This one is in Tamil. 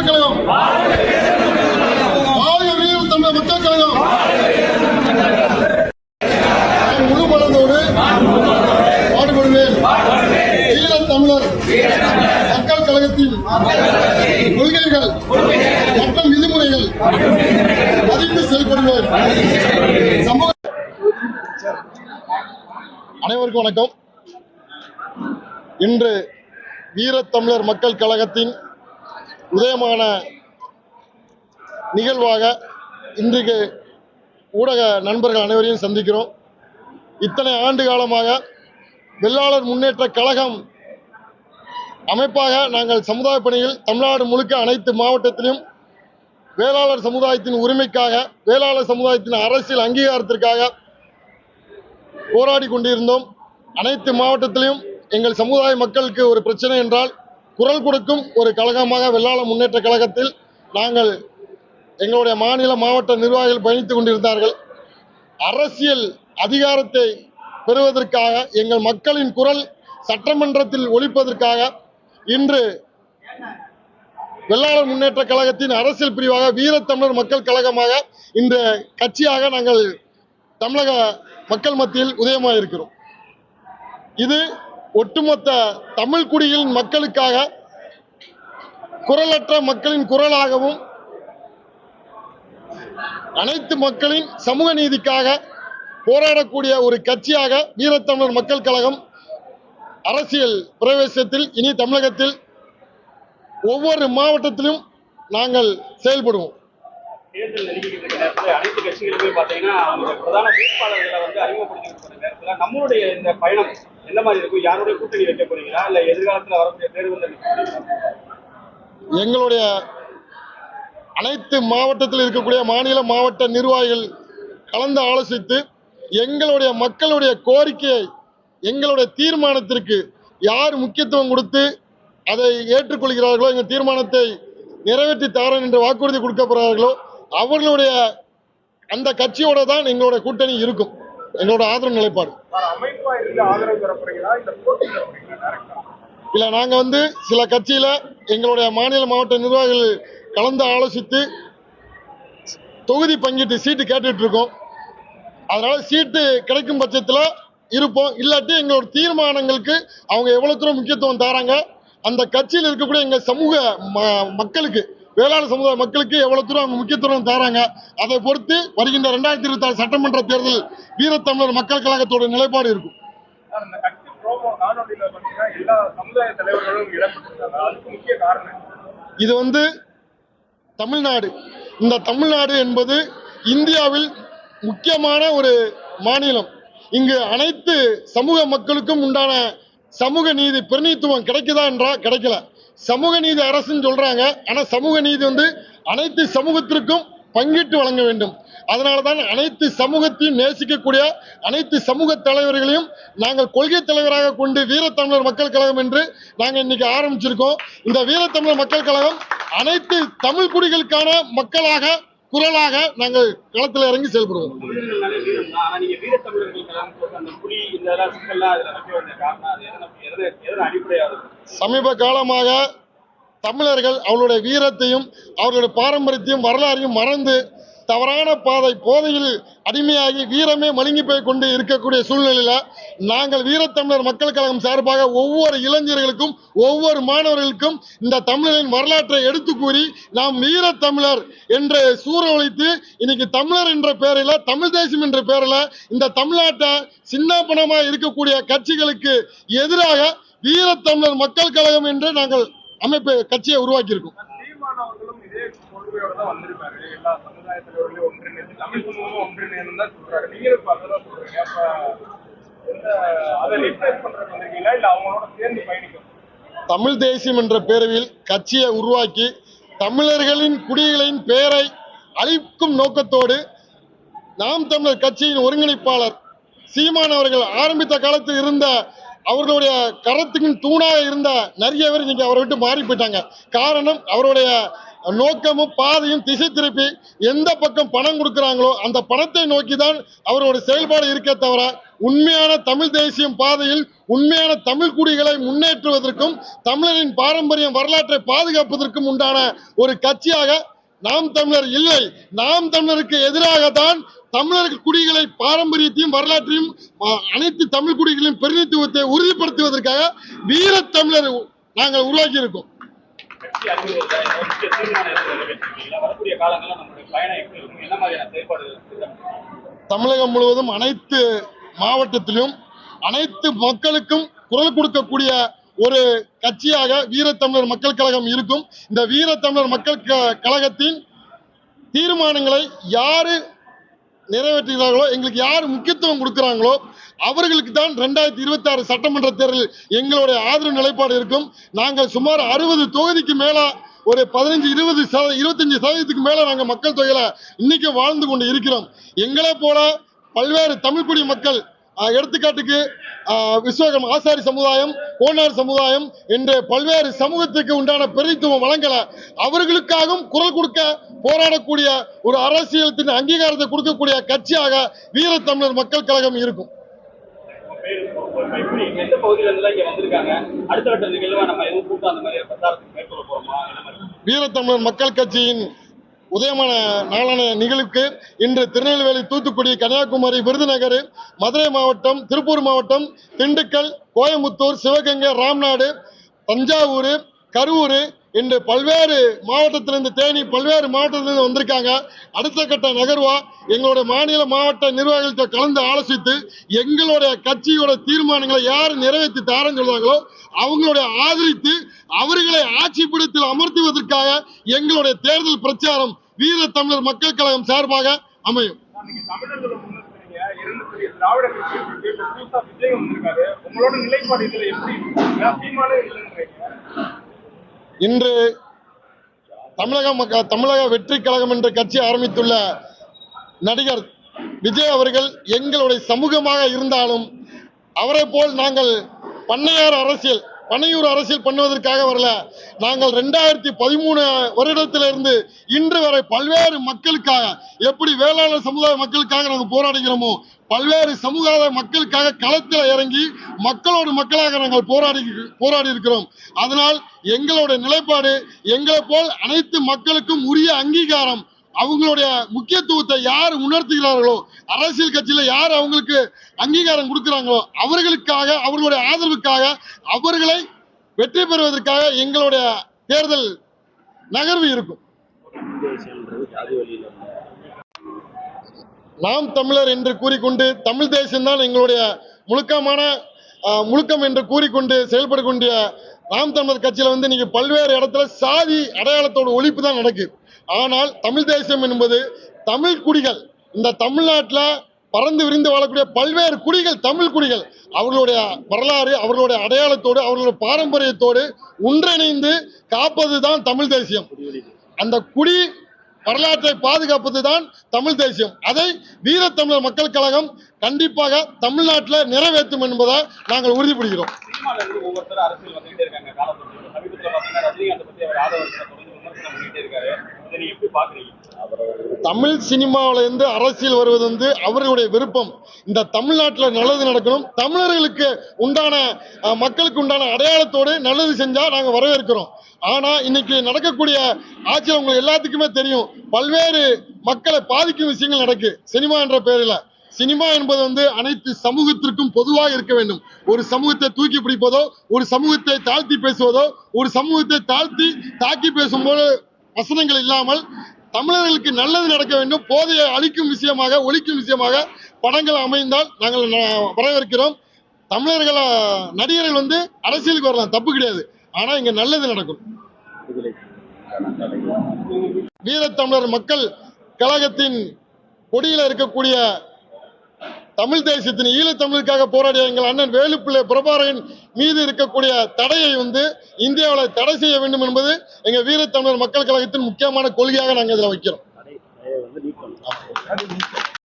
மக்கள் கழகம், வாழ்க வீர தமிழர் மக்கள் கழகம். முழு மனதோடு பாடுபடுவேன். ஈழ தமிழர் மக்கள் கழகத்தின் கொள்கைகள் மற்றும் விதிமுறைகள் மதித்து செயல்படுவேன். அனைவருக்கும் வணக்கம். இன்று வீரத்தமிழர் மக்கள் கழகத்தின் உதயமான நிகழ்வாக இன்றைக்கு ஊடக நண்பர்கள் அனைவரையும் சந்திக்கிறோம். இத்தனை ஆண்டு காலமாக வெள்ளாளர் முன்னேற்ற கழகம் அமைப்பாக நாங்கள் சமுதாய பணியில் தமிழ்நாடு முழுக்க அனைத்து மாவட்டத்திலும் வேளாளர் சமுதாயத்தின் உரிமைக்காக, வேளாளர் சமுதாயத்தின் அரசியல் அங்கீகாரத்திற்காக போராடி கொண்டிருந்தோம். அனைத்து மாவட்டத்திலும் எங்கள் சமுதாய மக்களுக்கு ஒரு பிரச்சனை என்றால் குரல் கொடுக்கும் ஒரு கழகமாக வெள்ளாளர் முன்னேற்ற கழகத்தில் நாங்கள் எங்களுடைய மாநில மாவட்ட நிர்வாகிகள் பயணித்துக் கொண்டிருந்தார்கள். அரசியல் அதிகாரத்தை பெறுவதற்காக, எங்கள் மக்களின் குரல் சட்டமன்றத்தில் ஒலிப்பதற்காக இன்று வெள்ளாளர் முன்னேற்ற கழகத்தின் அரசியல் பிரிவாக வீரத்தமிழர் மக்கள் கழகமாக இந்த கட்சியாக நாங்கள் தமிழக மக்கள் மத்தியில் உதயமாக இருக்கிறோம். இது ஒட்டுமொத்த தமிழ் குடிகளின் மக்களுக்காக, குரலற்ற மக்களின் குரலாகவும், அனைத்து மக்களின் சமூக நீதிக்காக போராடக்கூடிய ஒரு கட்சியாக வீரத்தமிழர் மக்கள் கழகம் அரசியல் பிரவேசத்தில் இனி தமிழகத்தில் ஒவ்வொரு மாவட்டத்திலும் நாங்கள் செயல்படுவோம். தேர்தல் நெருங்கிட்டு நேரத்தில் அனைத்து கட்சிகளுமே பார்த்தீங்கன்னா அவங்க பிரதான வேட்பாளர்களை அறிமுகப்படுத்திட்டு நேரத்தில் நம்மளுடைய இந்த பயணம் என்ன மாதிரி இருக்கும்? யாருடைய கூட்டணி வைக்க போறீங்களா, இல்ல எதிர்காலத்தில் வரக்கூடிய தேர்தல்? எங்களுடைய அனைத்து மாவட்டத்தில் இருக்கக்கூடிய மாநில மாவட்ட நிர்வாகிகள் கலந்து ஆலோசித்து எங்களுடைய மக்களுடைய கோரிக்கையை, எங்களுடைய தீர்மானத்திற்கு யார் முக்கியத்துவம் கொடுத்து அதை ஏற்றுக்கொள்கிறார்களோ, எங்கள் தீர்மானத்தை நிறைவேற்றி தாரன் என்று வாக்குறுதி கொடுக்கப்படுறார்களோ அவர்களுடைய அந்த கட்சியோட தான் எங்களுடைய கூட்டணி இருக்கும். எங்களோட ஆதரவு நிலைப்பாடு இல்ல. நாங்க சில கட்சியில எங்களுடைய மாநில மாவட்ட நிர்வாகிகள் கலந்து ஆலோசித்து தொகுதி பங்கீட்டு சீட்டு கேட்டுட்டு இருக்கோம். அதனால சீட்டு கிடைக்கும் பட்சத்தில் இருப்போம். இல்லாட்டி எங்களோட தீர்மானங்களுக்கு அவங்க எவ்வளவு தூரம் முக்கியத்துவம் தராங்க, அந்த கட்சியில் இருக்கக்கூடிய எங்க சமூக மக்களுக்கு, வேளாளர் சமுதாய மக்களுக்கு எவ்வளவு தூரம் அவங்க முக்கியத்துவம் தராங்க, அதை பொறுத்து வருகின்ற 2026 சட்டமன்ற தேர்தல் வீரத்தமிழர் மக்கள் கழகத்தோட நிலைப்பாடு இருக்கும். இது தமிழ்நாடு. இந்த தமிழ்நாடு என்பது இந்தியாவில் முக்கியமான ஒரு மாநிலம். இங்கு அனைத்து சமூக மக்களுக்கும் உண்டான சமூக நீதி பிரதிநிதித்துவம் கிடைக்குதா என்றால் கிடைக்கல. சமூக நீதி அரசுன்னு சொல்றாங்க. ஆனா சமூக நீதி அனைத்து சமூகத்திற்கும் பங்கிட்டு வழங்க வேண்டும். அதனாலதான் அனைத்து சமூகத்தையும் நேசிக்கக்கூடிய அனைத்து சமூக தலைவர்களையும் நாங்கள் கொள்கை தலைவராக கொண்டு வீரத்தமிழர் மக்கள் கழகம் என்று நாங்கள் இன்னைக்கு ஆரம்பிச்சிருக்கோம். இந்த வீரத்தமிழர் மக்கள் கழகம் அனைத்து தமிழ் குடிகளுக்கான மக்களாக, குரலாக நாங்கள் களத்தில் இறங்கி செயல்படுவோம். சமீப காலமாக தமிழர்கள் அவர்களுடைய வீரத்தையும் அவர்களுடைய பாரம்பரியத்தையும் வரலாறையும் மறந்து தவறான போதையில் அடிமையாகி வீரமே மழுங்கி போய் கொண்டு இருக்கக்கூடிய சூழ்நிலையில நாங்கள் வீரத்தமிழர் மக்கள் கழகம் சார்பாக ஒவ்வொரு இளைஞர்களுக்கும், ஒவ்வொரு மாணவர்களுக்கும் இந்த தமிழரின் வரலாற்றை எடுத்து கூறி நாம் வீரத்தமிழர் என்று சூறவழித்து இன்னைக்கு தமிழர் என்ற பெயரில், தமிழ் தேசம் என்ற பெயரில் இந்த தமிழ்நாட்டை சின்னப்பனமாக இருக்கக்கூடிய கட்சிகளுக்கு எதிராக வீரத்தமிழர் மக்கள் கழகம் என்று நாங்கள் அமைப்பு கட்சியை உருவாக்கி இருக்கோம். தமிழ் தேசியம் என்ற பேரில் கட்சியை உருவாக்கி தமிழர்களின் குடிகளின் பெயரை அழிக்கும் நோக்கத்தோடு நாம் தமிழர் கட்சியின் ஒருங்கிணைப்பாளர் சீமான் அவர்கள் ஆரம்பித்த காலத்தில் இருந்த அவர்களுடைய கரத்துக்கு தூணாக இருந்த நிறைய பேர் இன்னைக்கு அவரை விட்டு மாறி போயிட்டாங்க. காரணம் அவருடைய நோக்கமும் பாதையும் திசை திருப்பி எந்த பக்கம் பணம் கொடுக்கிறாங்களோ அந்த பணத்தை நோக்கி தான் அவரோட செயல்பாடு இருக்க தவிர உண்மையான தமிழ் தேசியம் பாதையில் உண்மையான தமிழ் குடிகளை முன்னேற்றுவதற்கும் தமிழரின் பாரம்பரியம் வரலாற்றை பாதுகாப்பதற்கும் உண்டான ஒரு கட்சியாக நாம் தமிழர் இல்லை. நாம் தமிழருக்கு எதிராக தான் தமிழர் குடிகளை பாரம்பரியத்தையும் வரலாற்றையும் அனைத்து தமிழ் குடிகளின் பிரதிநிதித்துவத்தை உறுதிப்படுத்துவதற்காக வீரத் தமிழர் நாங்கள் உருவாக்கி இருக்கோம். தமிழகம் முழுவதும் அனைத்து மாவட்டத்திலும் அனைத்து மக்களுக்கும் குரல் கொடுக்கக்கூடிய ஒரு கட்சியாக வீரத்தமிழர் மக்கள் கழகம் இருக்கும். இந்த வீரத்தமிழர் மக்கள் கழகத்தின் தீர்மானங்களை யாரு நிறைவேற்றுகிறார்களோ, எங்களுக்கு யார் முக்கியத்துவம் கொடுக்கிறாங்களோ அவர்களுக்கு தான் 2026 சட்டமன்ற தேர்தலில் எங்களுடைய ஆதரவு நிலைப்பாடு இருக்கும். நாங்கள் சுமார் 60 தொகுதிக்கு மேல ஒரு 25% மேல நாங்க மக்கள் தொகையில இன்னைக்கு வாழ்ந்து கொண்டு இருக்கிறோம். எங்களை போல பல்வேறு தமிழ்குடி மக்கள், எடுத்துக்காட்டுக்கு விஸ்வகம் ஆசாரி சமுதாயம், கோனார் சமுதாயம் என்று பல்வேறு சமூகத்துக்கு உண்டான பிரதித்துவம் வழங்கல. அவர்களுக்காகவும் குரல் கொடுக்க போராடக்கூடிய ஒரு அரசியலத்தின் அங்கீகாரத்தை கொடுக்கக்கூடிய கட்சியாக வீரத்தமிழர் மக்கள் கழகம் இருக்கும். வீரத்தமிழர் மக்கள் கட்சியின் உதயமான நாளான நிகழ்வுக்கு இன்று திருநெல்வேலி, தூத்துக்குடி, கன்னியாகுமரி, விருதுநகர், மதுரை மாவட்டம், திருப்பூர் மாவட்டம், திண்டுக்கல், கோயம்புத்தூர், சிவகங்கை, ராம்நாடு, தஞ்சாவூர், கரூர் என்று பல்வேறு மாவட்டத்திலிருந்து, தேனி, பல்வேறு மாவட்டத்திலிருந்து வந்திருக்காங்க. அடுத்த கட்ட நகர்வா எங்களுடைய மாநில மாவட்ட நிர்வாகிகள்கிட்ட கலந்து ஆலோசித்து எங்களுடைய கட்சியோட தீர்மானங்களை யார் நிறைவேற்றி தாரன்னு சொல்றாங்களோ அவங்களுடைய ஆதரித்து அவர்களை ஆட்சிப்படத்தில் அமர்த்துவதற்காக எங்களுடைய தேர்தல் பிரச்சாரம் வீர தமிழர் மக்கள் கழகம் சார்பாக அமையும். இன்று தமிழக வெற்றி கழகம் என்ற கட்சி ஆரம்பித்துள்ள நடிகர் விஜய் அவர்கள் எங்களுடைய சமூகமாக இருந்தாலும் அவரை போல் நாங்கள் பனையூர் அரசியல் பண்ணுவதற்காக வரல. நாங்கள் 2013 வருடத்திலிருந்து இன்று வரை பல்வேறு மக்களுக்காக, எப்படி வேளாளர் சமுதாய மக்களுக்காக நாங்கள் போராடுகிறோமோ பல்வேறு சமுதாய மக்களுக்காக களத்தில் இறங்கி மக்களோடு மக்களாக நாங்கள் போராடி இருக்கிறோம். அதனால் எங்களுடைய நிலைப்பாடு, எங்களை போல் அனைத்து மக்களுக்கும் உரிய அங்கீகாரம், அவங்களுடைய முக்கியத்துவத்தை யார் உணர்த்துகிறார்களோ, அரசியல் கட்சியில யார் அவங்களுக்கு அங்கீகாரம் கொடுக்கிறாங்களோ அவர்களுக்காக, அவர்களுடைய ஆதரவுக்காக, அவர்களை வெற்றி பெறுவதற்காக எங்களுடைய தேர்தல் நகர்வு இருக்கும். நாம் தமிழர் என்று கூறிக்கொண்டு தமிழ் தேசம்தான் எங்களுடைய முழுக்கம் என்று கூறிக்கொண்டு செயல்படக்கூடிய நாம் தமிழர் கட்சியில நீங்க பல்வேறு இடத்துல சாதி அடையாளத்தோட ஒழிப்பு தான் நடக்குது. ஆனால் தமிழ் தேசம் என்பது தமிழ் குடிகள், இந்த தமிழ்நாட்டில் பறந்து விரிந்து வாழக்கூடிய பல்வேறு குடிகள், தமிழ் குடிகள், அவர்களுடைய வரலாறு, அவர்களுடைய அடையாளத்தோடு, அவர்களுடைய பாரம்பரியத்தோடு ஒன்றிணைந்து காப்பது தான் தமிழ் தேசியம். அந்த குடி வரலாற்றை பாதுகாப்பது தான் தமிழ் தேசியம். அதை வீரத்தமிழர் மக்கள் கழகம் கண்டிப்பாக தமிழ்நாட்டில் நிறைவேற்றும் என்பதை நாங்கள் உறுதிப்படுகிறோம். தமிழ் சினிமாவிலிருந்து அரசியல் வருவது அவர்களுடைய விருப்பம். இந்த தமிழ்நாட்டில் நல்லது நடக்கணும், தமிழர்களுக்கு உண்டான மக்களுக்கு உண்டான அடையாளத்தோடு நல்லது செஞ்சா நாங்கள் வரவேற்கிறோம். ஆனா இன்னைக்கு நடக்கக்கூடிய ஆட்சியில் உங்களுக்கு எல்லாத்துக்குமே தெரியும், பல்வேறு மக்களை பாதிக்கும் விஷயங்கள் நடக்கு சினிமா என்ற பெயரில். சினிமா என்பது அனைத்து சமூகத்திற்கும் பொதுவாக இருக்க வேண்டும். ஒரு சமூகத்தை தூக்கி பிடிப்பதோ, ஒரு சமூகத்தை தாழ்த்தி பேசுவதோ, ஒரு சமூகத்தை தாழ்த்தி தாக்கி பேசும்போது வசனங்கள் இல்லாமல் தமிழர்களுக்கு நல்லது நடக்க வேண்டும், போதையை அழிக்கும் விஷயமாக, ஒழிக்கும் விஷயமாக படங்கள் அமைந்தால் நாங்கள் வரவேற்கிறோம். தமிழர்கள் நடிகர்கள் அரசியலுக்கு வரலாம், தப்பு கிடையாது. ஆனா இங்க நல்லது நடக்கும். வீரத்தமிழர் மக்கள் கழகத்தின் கொடியில இருக்கக்கூடிய தமிழ் தேசத்தின் ஈழத்தமிழுக்காக போராடிய எங்கள் அண்ணன் வேலுப்பிள்ளை பிரபாகரன் மீது இருக்கக்கூடிய தடையை இந்தியாவில் தடை செய்ய வேண்டும் என்பது எங்க வீரத்தமிழர் மக்கள் கழகத்தின் முக்கியமான கொள்கையாக நாங்கள் இதில் வைக்கிறோம்.